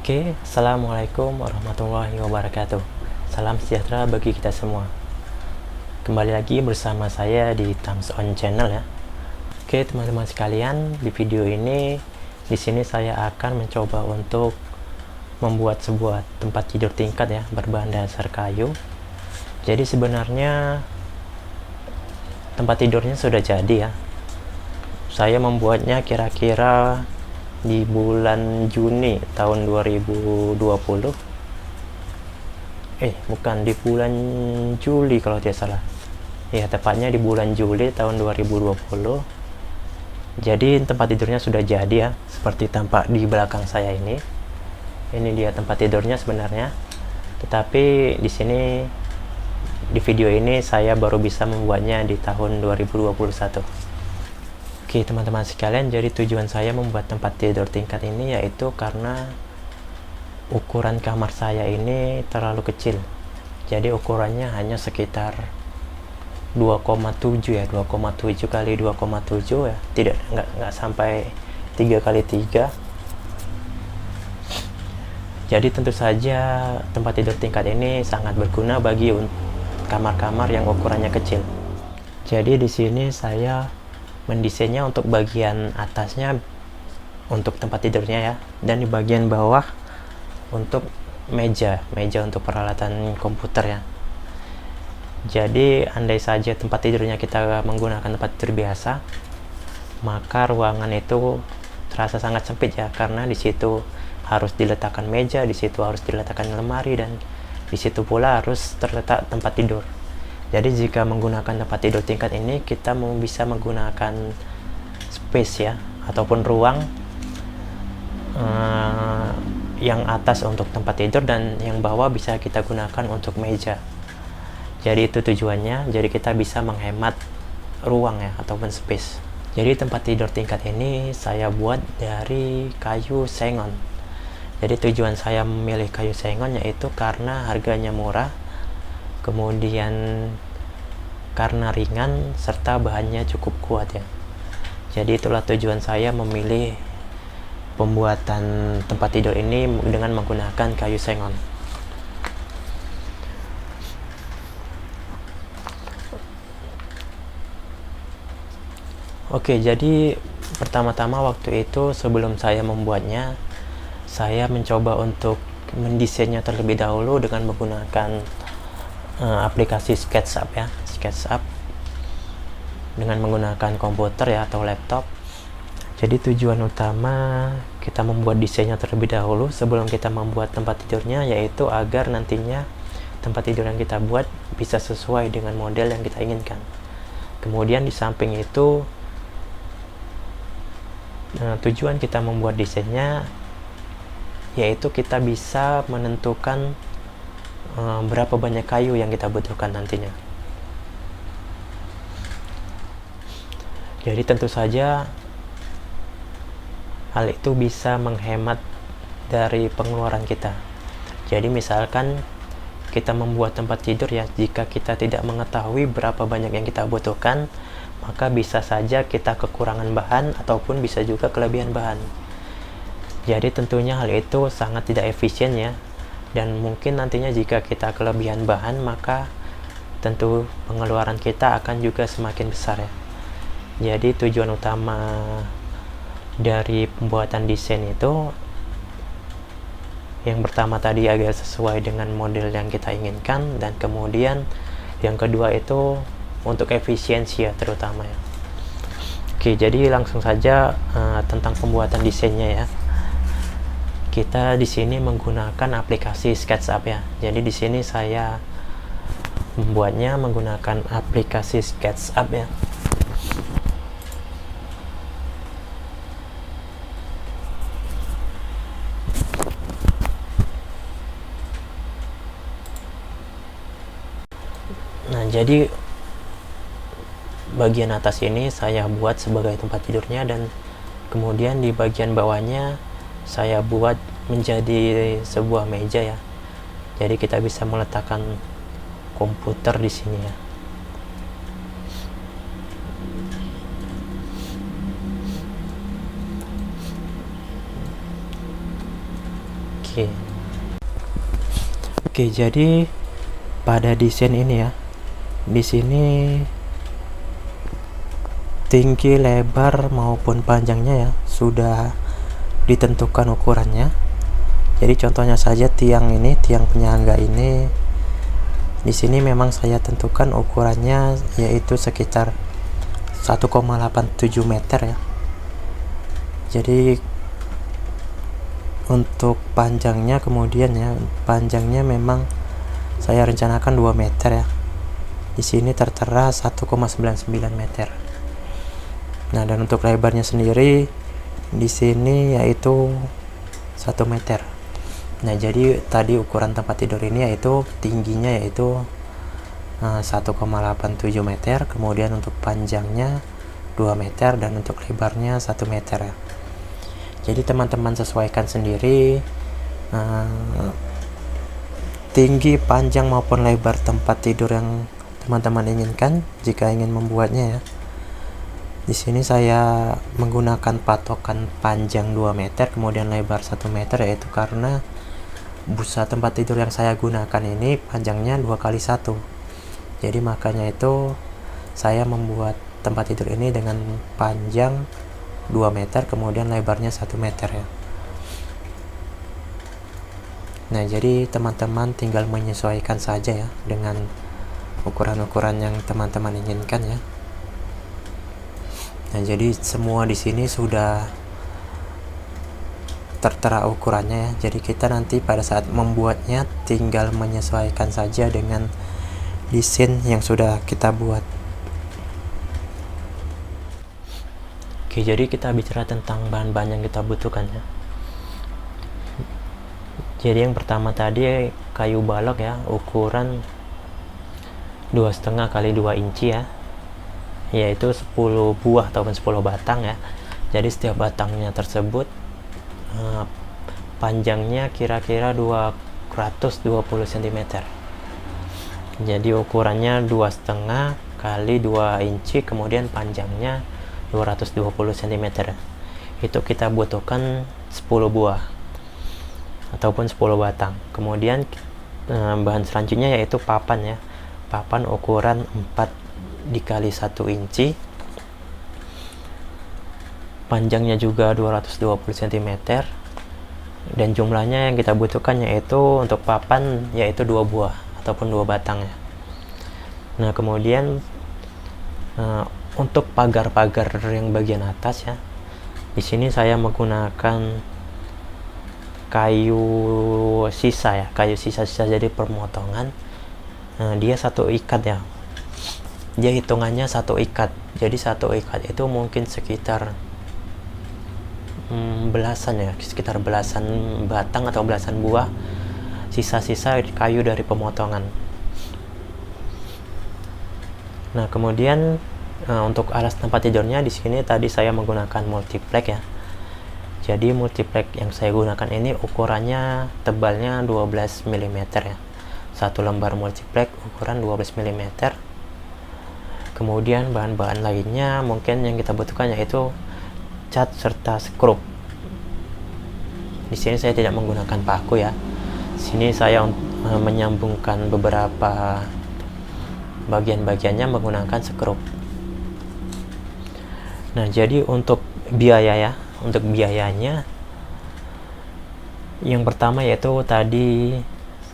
Oke, Assalamualaikum warahmatullahi wabarakatuh. Salam sejahtera bagi kita semua. Kembali lagi bersama saya di Thumbs On Channel ya. Oke, teman-teman sekalian, di video ini di sini saya akan mencoba untuk membuat sebuah tempat tidur tingkat ya, berbahan dasar kayu. Jadi sebenarnya tempat tidurnya sudah jadi ya. Saya membuatnya kira-kira di bulan Juni tahun 2020, bukan, di bulan Juli kalau tidak salah ya, tepatnya di bulan Juli tahun 2020. Jadi tempat tidurnya sudah jadi ya, seperti tampak di belakang saya ini dia tempat tidurnya sebenarnya, tetapi di sini di video ini saya baru bisa membuatnya di tahun 2021. Oke teman-teman sekalian, jadi tujuan saya membuat tempat tidur tingkat ini yaitu karena ukuran kamar saya ini terlalu kecil. Jadi ukurannya hanya sekitar 2,7 ya, 2,7 kali 2,7 ya, nggak sampai 3 kali 3. Jadi tentu saja tempat tidur tingkat ini sangat berguna bagi kamar-kamar yang ukurannya kecil. Jadi di sini saya mendesainnya untuk bagian atasnya untuk tempat tidurnya ya, dan di bagian bawah untuk meja untuk peralatan komputer ya. Jadi andai saja tempat tidurnya kita menggunakan tempat tidur biasa, maka ruangan itu terasa sangat sempit ya, karena di situ harus diletakkan meja, di situ harus diletakkan lemari, dan di situ pula harus terletak tempat tidur. Jadi jika menggunakan tempat tidur tingkat ini, kita bisa menggunakan space ya, ataupun ruang yang atas untuk tempat tidur dan yang bawah bisa kita gunakan untuk meja. Jadi itu tujuannya, jadi kita bisa menghemat ruang ya, ataupun space. Jadi tempat tidur tingkat ini saya buat dari kayu sengon. Jadi tujuan saya memilih kayu sengon yaitu karena harganya murah, kemudian karena ringan, serta bahannya cukup kuat ya. Jadi itulah tujuan saya memilih pembuatan tempat tidur ini dengan menggunakan kayu sengon. Oke, jadi pertama-tama waktu itu sebelum saya membuatnya, saya mencoba untuk mendesainnya terlebih dahulu dengan menggunakan aplikasi SketchUp ya, SketchUp dengan menggunakan komputer ya atau laptop. Jadi tujuan utama kita membuat desainnya terlebih dahulu sebelum kita membuat tempat tidurnya, yaitu agar nantinya tempat tidur yang kita buat bisa sesuai dengan model yang kita inginkan. Kemudian di samping itu tujuan kita membuat desainnya yaitu kita bisa menentukan berapa banyak kayu yang kita butuhkan nantinya. Jadi tentu saja hal itu bisa menghemat dari pengeluaran kita. Jadi misalkan kita membuat tempat tidur ya, jika kita tidak mengetahui berapa banyak yang kita butuhkan, maka bisa saja kita kekurangan bahan ataupun bisa juga kelebihan bahan. Jadi tentunya hal itu sangat tidak efisien ya, dan mungkin nantinya jika kita kelebihan bahan, maka tentu pengeluaran kita akan juga semakin besar ya. Jadi tujuan utama dari pembuatan desain itu yang pertama tadi agar sesuai dengan model yang kita inginkan, dan kemudian yang kedua itu untuk efisiensi ya terutama ya. Oke, jadi langsung saja tentang pembuatan desainnya ya. Kita di sini menggunakan aplikasi SketchUp ya. Jadi di sini saya membuatnya menggunakan aplikasi SketchUp ya. Nah, jadi bagian atas ini saya buat sebagai tempat tidurnya, dan kemudian di bagian bawahnya saya buat menjadi sebuah meja ya. Jadi kita bisa meletakkan komputer di sini ya. Oke. Oke, jadi pada desain ini ya, di sini tinggi, lebar maupun panjangnya ya sudah ditentukan ukurannya. Jadi contohnya saja tiang ini, tiang penyangga ini, di sini memang saya tentukan ukurannya yaitu sekitar 1,87 meter ya. Jadi untuk panjangnya kemudian ya, panjangnya memang saya rencanakan 2 meter ya. Di sini tertera 1,99 meter. Nah, dan untuk lebarnya sendiri di sini yaitu 1 meter. Nah, jadi tadi ukuran tempat tidur ini yaitu tingginya yaitu 1,87 meter, kemudian untuk panjangnya 2 meter dan untuk lebarnya 1 meter ya. Jadi teman-teman sesuaikan sendiri tinggi, panjang maupun lebar tempat tidur yang teman-teman inginkan jika ingin membuatnya ya. Di sini saya menggunakan patokan panjang 2 meter kemudian lebar 1 meter, yaitu karena busa tempat tidur yang saya gunakan ini panjangnya 2x1. Jadi makanya itu saya membuat tempat tidur ini dengan panjang 2 meter kemudian lebarnya 1 meter ya. Nah, jadi teman-teman tinggal menyesuaikan saja ya dengan ukuran-ukuran yang teman-teman inginkan ya. Nah, jadi semua di sini sudah tertera ukurannya ya. Jadi kita nanti pada saat membuatnya tinggal menyesuaikan saja dengan desain yang sudah kita buat. Oke, jadi kita bicara tentang bahan-bahan yang kita butuhkan ya. Jadi yang pertama tadi kayu balok ya, ukuran 2,5 x 2 inci ya, yaitu 10 buah ataupun 10 batang ya. Jadi setiap batangnya tersebut panjangnya kira-kira 220 cm. Jadi ukurannya 2,5 x 2 inci kemudian panjangnya 220 cm. Itu kita butuhkan 10 buah ataupun 10 batang. Kemudian bahan selanjutnya yaitu papan ya. Papan ukuran 4 dikali 1 inci. Panjangnya juga 220 cm. Dan jumlahnya yang kita butuhkan yaitu untuk papan yaitu 2 buah ataupun 2 batang ya. Nah, kemudian untuk pagar-pagar yang bagian atas ya, di sini saya menggunakan kayu sisa ya, kayu sisa-sisa jadi pemotongan. Dia 1 ikat ya, dia hitungannya 1 ikat. Jadi 1 ikat itu mungkin sekitar belasan ya, sekitar belasan batang atau belasan buah sisa-sisa kayu dari pemotongan. Nah, kemudian untuk alas tempat tidurnya di sini tadi saya menggunakan multiplex ya. Jadi multiplex yang saya gunakan ini ukurannya tebalnya 12 mm ya. Satu lembar multiplex ukuran 12 mm. Kemudian bahan-bahan lainnya mungkin yang kita butuhkan yaitu cat serta skrup. Di sini saya tidak menggunakan paku ya. Sini saya menyambungkan beberapa bagian-bagiannya menggunakan skrup. Nah, jadi untuk biaya ya, untuk biayanya yang pertama yaitu tadi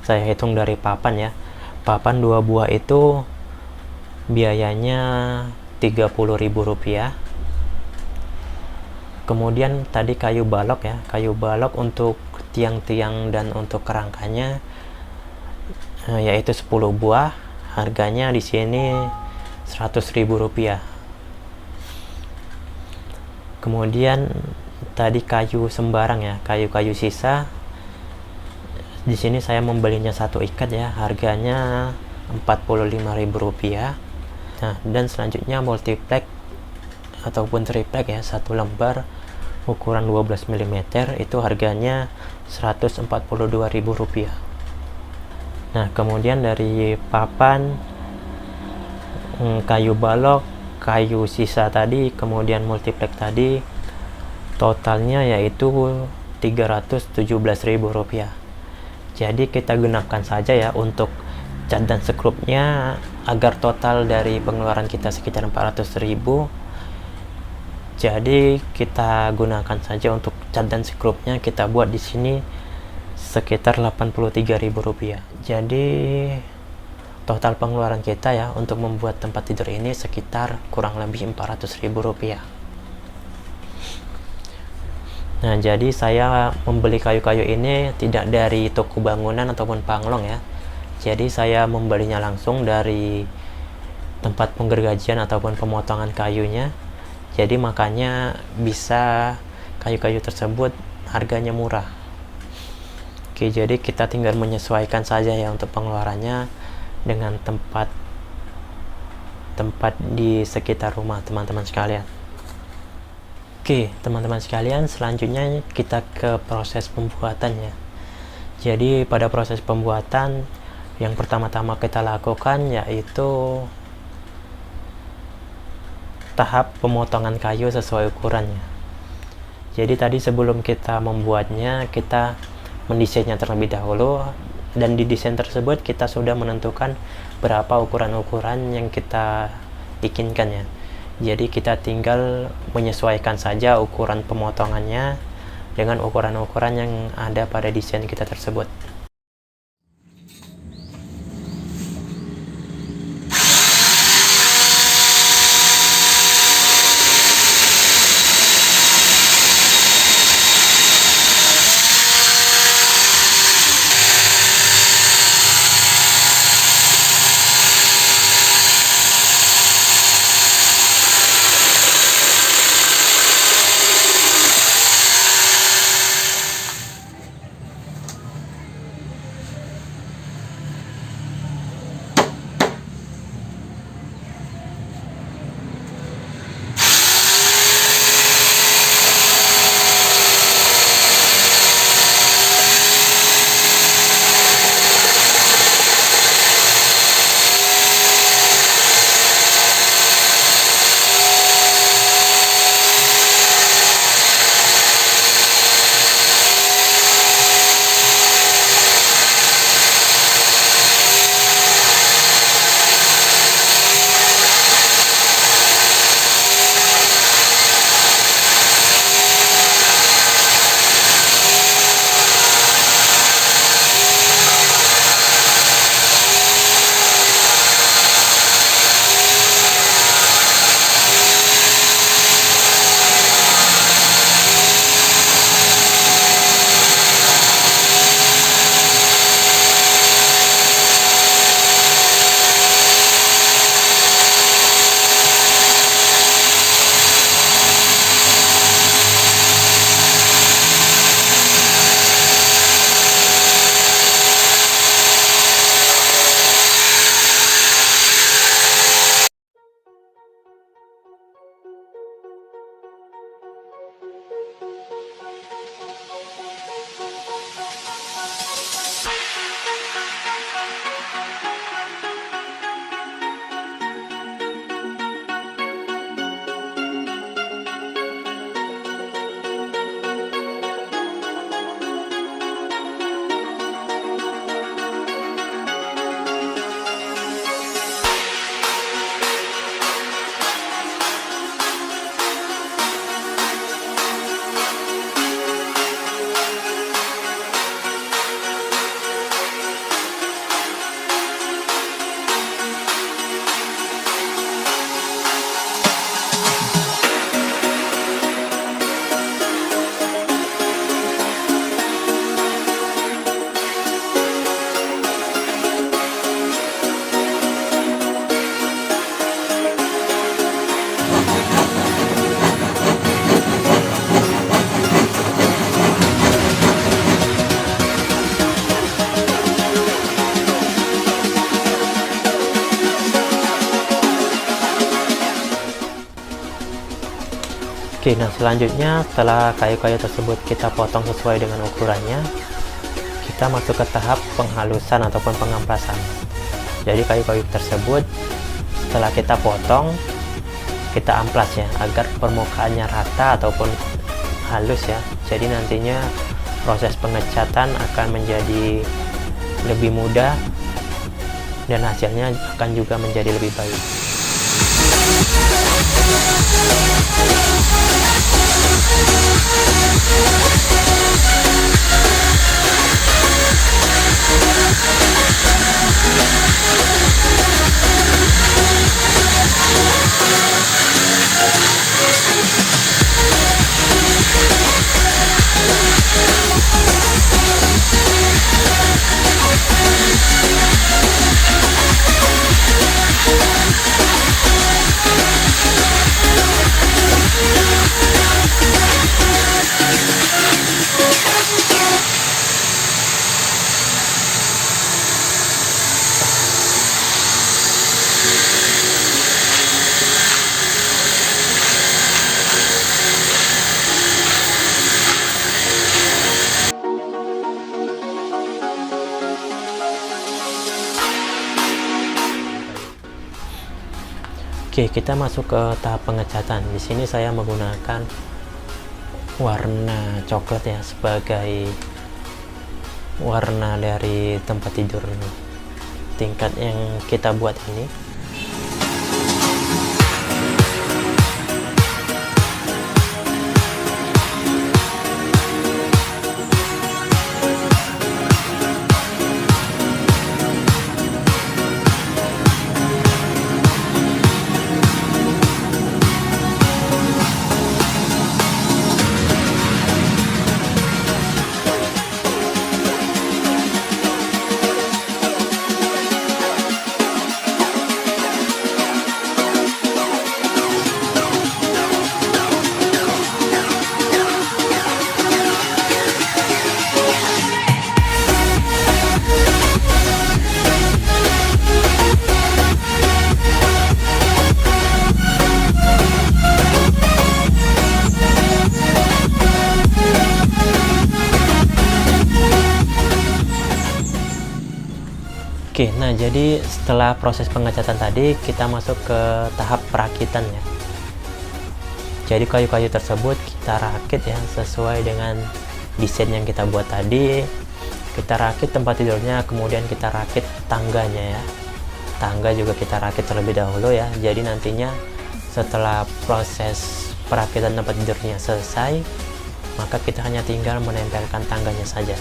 saya hitung dari papan ya. Papan 2 buah itu biayanya Rp30.000. Kemudian tadi kayu balok ya, kayu balok untuk tiang-tiang dan untuk kerangkanya yaitu 10 buah. Harganya di sini Rp100.000. Kemudian tadi kayu sembarang ya, kayu-kayu sisa. Di sini saya membelinya 1 ikat ya, harganya Rp45.000. Nah, dan selanjutnya multiplex ataupun triplex ya, 1 lembar ukuran 12 mm itu harganya Rp142.000. Nah, kemudian dari papan, kayu balok, kayu sisa tadi, kemudian multiplex tadi, totalnya yaitu Rp317.000. Jadi kita gunakan saja ya untuk cat dan skrupnya agar total dari pengeluaran kita sekitar 400.000. Jadi kita gunakan saja untuk cat dan skrupnya, kita buat di sini sekitar Rp83.000. Jadi total pengeluaran kita ya untuk membuat tempat tidur ini sekitar kurang lebih Rp400.000. Nah, jadi saya membeli kayu-kayu ini tidak dari toko bangunan ataupun panglong ya. Jadi saya membelinya langsung dari tempat penggergajian ataupun pemotongan kayunya. Jadi makanya bisa kayu-kayu tersebut harganya murah. Oke, jadi kita tinggal menyesuaikan saja ya untuk pengeluarannya dengan tempat di sekitar rumah teman-teman sekalian. Oke, teman-teman sekalian, selanjutnya kita ke proses pembuatannya. Jadi pada proses pembuatan yang pertama-tama kita lakukan yaitu tahap pemotongan kayu sesuai ukurannya. Jadi tadi sebelum kita membuatnya, kita mendesainnya terlebih dahulu, dan di desain tersebut kita sudah menentukan berapa ukuran-ukuran yang kita inginkan ya. Jadi kita tinggal menyesuaikan saja ukuran pemotongannya dengan ukuran-ukuran yang ada pada desain kita tersebut. Oke, nah selanjutnya setelah kayu-kayu tersebut kita potong sesuai dengan ukurannya, kita masuk ke tahap penghalusan ataupun pengamplasan. Jadi kayu-kayu tersebut setelah kita potong, kita amplas ya, agar permukaannya rata ataupun halus ya. Jadi nantinya proses pengecatan akan menjadi lebih mudah dan hasilnya akan juga menjadi lebih baik. Oke, kita masuk ke tahap pengecatan. Di sini saya menggunakan warna coklat ya sebagai warna dari tempat tidur tingkat yang kita buat ini. Oke, nah jadi setelah proses pengecatan tadi kita masuk ke tahap perakitan ya. Jadi kayu-kayu tersebut kita rakit ya sesuai dengan desain yang kita buat tadi. Kita rakit tempat tidurnya, kemudian kita rakit tangganya ya. Tangga juga kita rakit terlebih dahulu ya. Jadi nantinya setelah proses perakitan tempat tidurnya selesai, maka kita hanya tinggal menempelkan tangganya saja.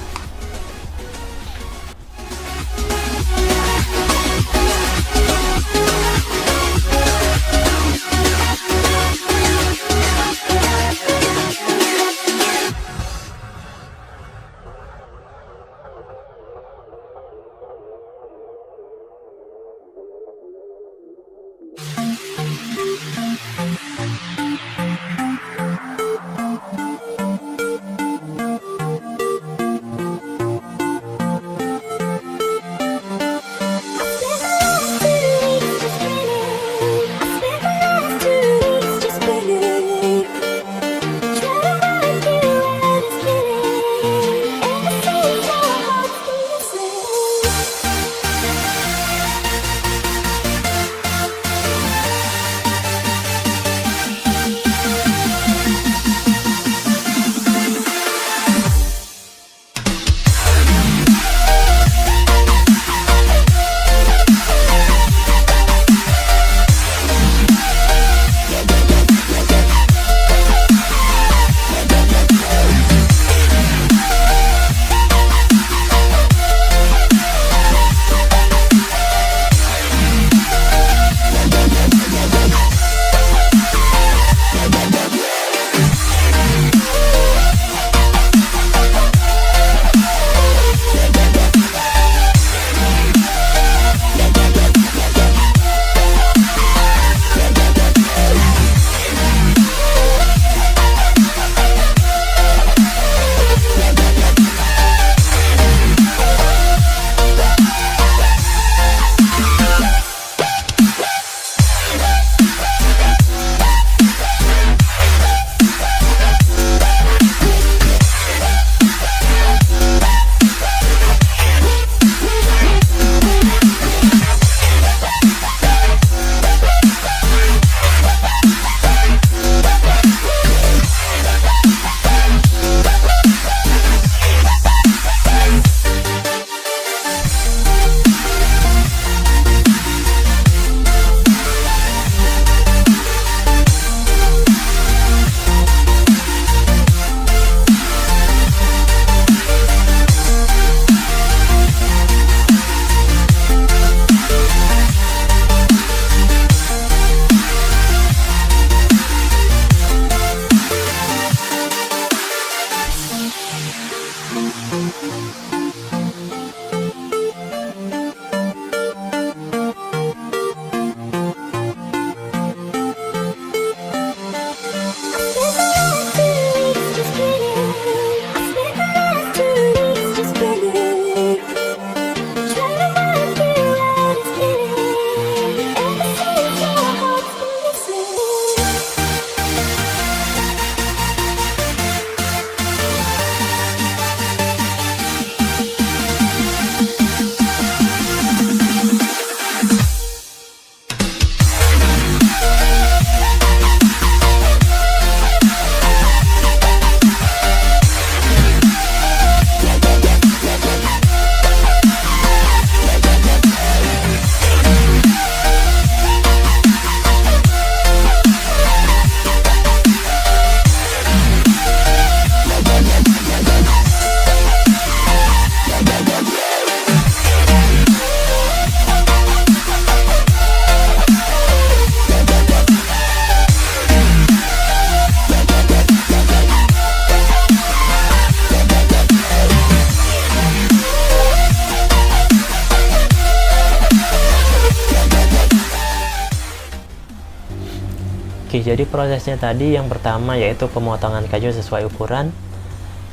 Oke, jadi prosesnya tadi yang pertama yaitu pemotongan kayu sesuai ukuran,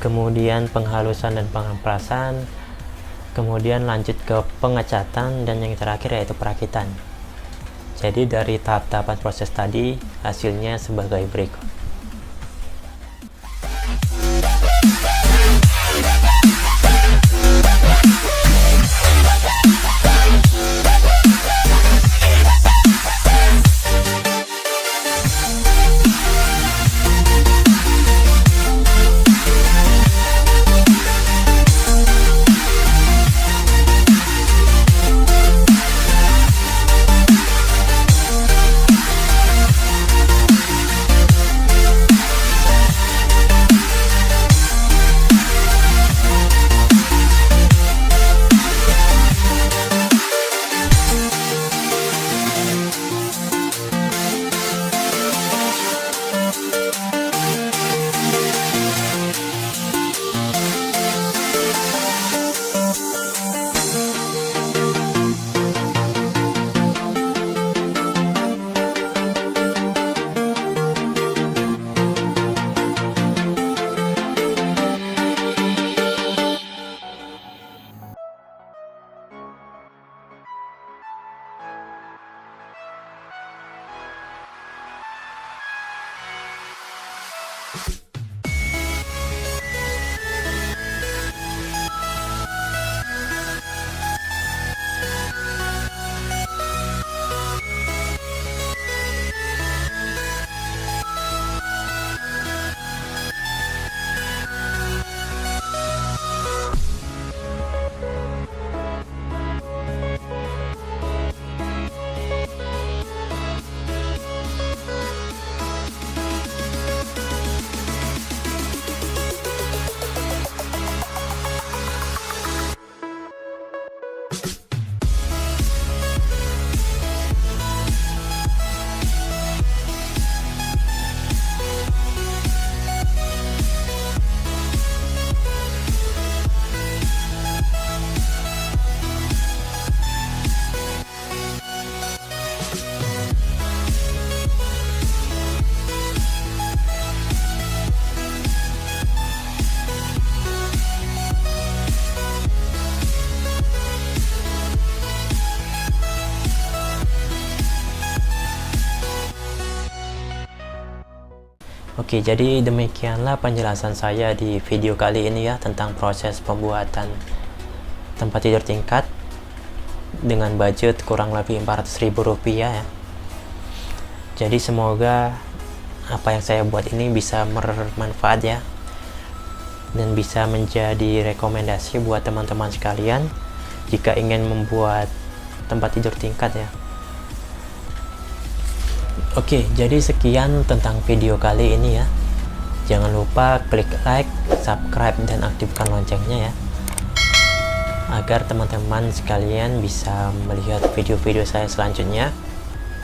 kemudian penghalusan dan pengaprasan, kemudian lanjut ke pengecatan, dan yang terakhir yaitu perakitan. Jadi dari tahap-tahapan proses tadi hasilnya sebagai berikut. Oke, jadi demikianlah penjelasan saya di video kali ini ya tentang proses pembuatan tempat tidur tingkat dengan budget kurang lebih Rp400.000 ya. Jadi semoga apa yang saya buat ini bisa bermanfaat ya, dan bisa menjadi rekomendasi buat teman-teman sekalian jika ingin membuat tempat tidur tingkat ya. Oke, jadi sekian tentang video kali ini ya. Jangan lupa klik like, subscribe, dan aktifkan loncengnya ya, agar teman-teman sekalian bisa melihat video-video saya selanjutnya.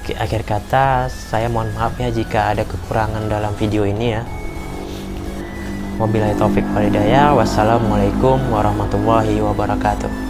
Oke, akhir kata saya mohon maaf ya jika ada kekurangan dalam video ini ya. Wabillahi taufik wal hidayah. Wassalamualaikum warahmatullahi wabarakatuh.